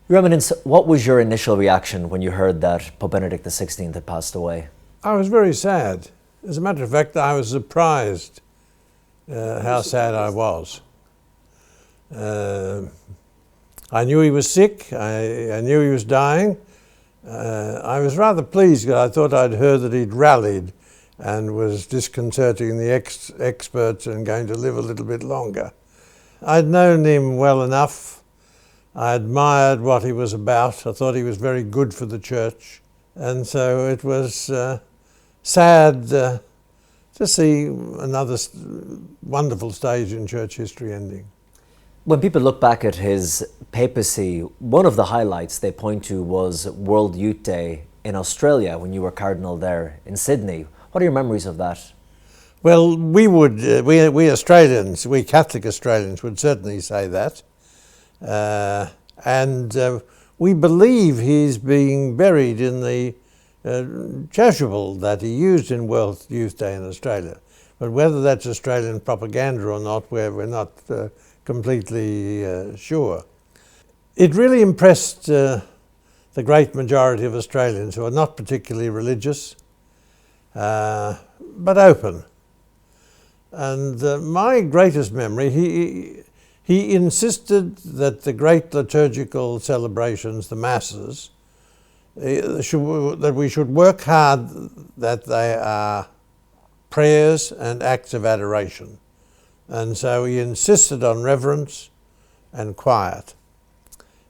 Your Eminence, what was your initial reaction when you heard that Pope Benedict XVI had passed away? I was very sad. As a matter of fact, I was surprised how sad I was. I knew he was sick. I knew he was dying. I was rather pleased because I thought I'd heard that he'd rallied and was disconcerting the experts and going to live a little bit longer. I'd known him well enough. I admired what he was about. I thought he was very good for the church. And so it was sad to see another wonderful stage in church history ending. When people look back at his papacy, one of the highlights they point to was World Youth Day in Australia when you were cardinal there in Sydney. What are your memories of that? Well, we Australians, we Catholic Australians would certainly say that. And we believe he's being buried in the chasuble that he used in World Youth Day in Australia. But whether that's Australian propaganda or not, we're not completely sure. It really impressed the great majority of Australians who are not particularly religious, but open. And my greatest memory, he insisted that the great liturgical celebrations, the masses, that we should work hard, that they are prayers and acts of adoration. And so he insisted on reverence and quiet.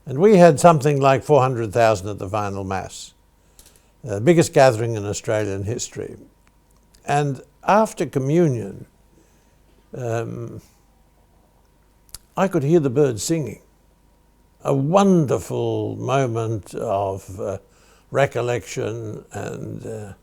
And we had something like 400,000 at the final Mass, the biggest gathering in Australian history. And after communion, I could hear the birds singing. A wonderful moment of recollection and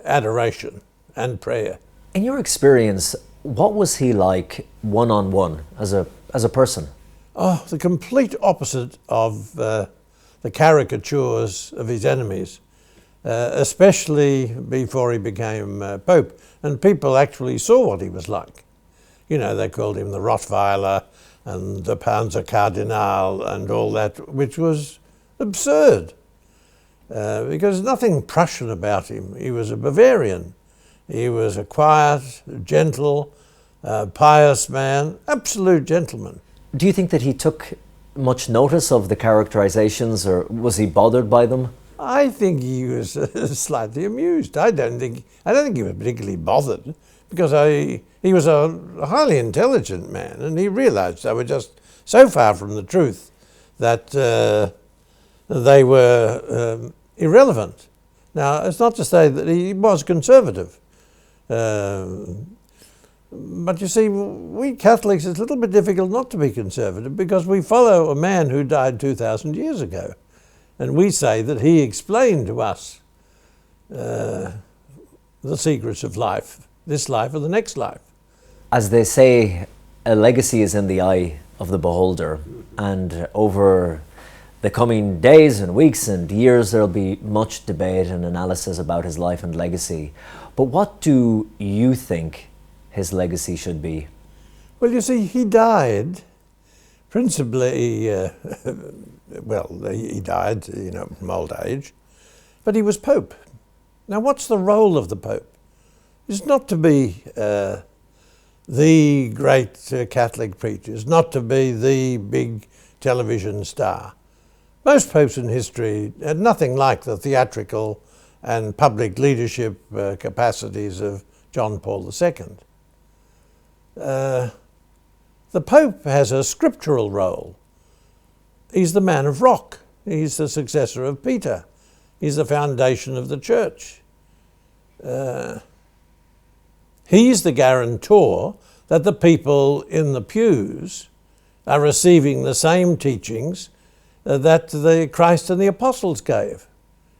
adoration and prayer. In your experience, what was he like one-on-one as a person? Oh, the complete opposite of the caricatures of his enemies, especially before he became Pope. And people actually saw what he was like. You know, they called him the Rottweiler and the Panzer Cardinal and all that, which was absurd. Because nothing Prussian about him. He was a Bavarian. He was a quiet, gentle, pious man, absolute gentleman. Do you think that he took much notice of the characterizations, or was he bothered by them? I think he was slightly amused. I don't think he was particularly bothered, because he was a highly intelligent man, and he realized they were just so far from the truth that they were irrelevant. Now, it's not to say that he was conservative. But you see, we Catholics, it's a little bit difficult not to be conservative because we follow a man who died 2,000 years ago. And we say that he explained to us the secrets of life, this life or the next life. As they say, a legacy is in the eye of the beholder. And over the coming days and weeks and years, there'll be much debate and analysis about his life and legacy. But what do you think his legacy should be? Well, you see, he died principally, he died, from old age, but he was Pope. Now, what's the role of the Pope? It's not to be the great Catholic preacher, it's not to be the big television star. Most popes in history had nothing like the theatrical and public leadership capacities of John Paul II. The Pope has a scriptural role. He's the man of rock. He's the successor of Peter. He's the foundation of the church. He's the guarantor that the people in the pews are receiving the same teachings that the Christ and the apostles gave,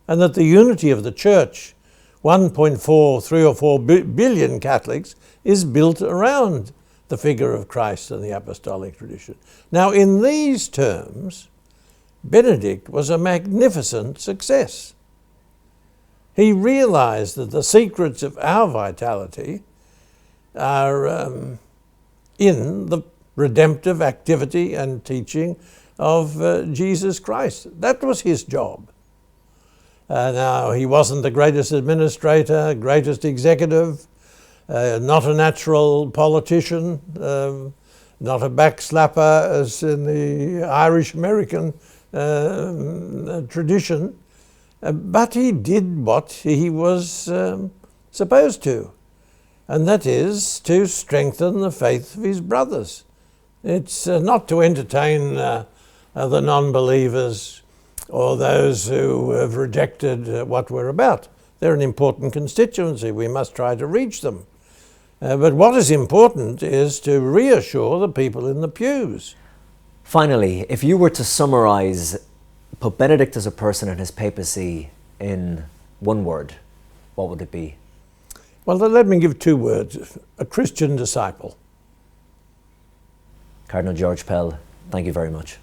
and that the unity of the church, 3 or 4 billion Catholics, is built around the figure of Christ and the apostolic tradition. Now, in these terms, Benedict was a magnificent success. He realized that the secrets of our vitality are in the redemptive activity and teaching of Jesus Christ. That was his job. Now, he wasn't the greatest administrator, greatest executive, not a natural politician, not a backslapper as in the Irish-American tradition, but he did what he was supposed to, and that is to strengthen the faith of his brothers. It's not to entertain the non-believers or those who have rejected what we're about. They're an important constituency. We must try to reach them. But what is important is to reassure the people in the pews. Finally, if you were to summarize Pope Benedict as a person and his papacy in one word, what would it be? Well, then let me give 2 words. A Christian disciple. Cardinal George Pell, thank you very much.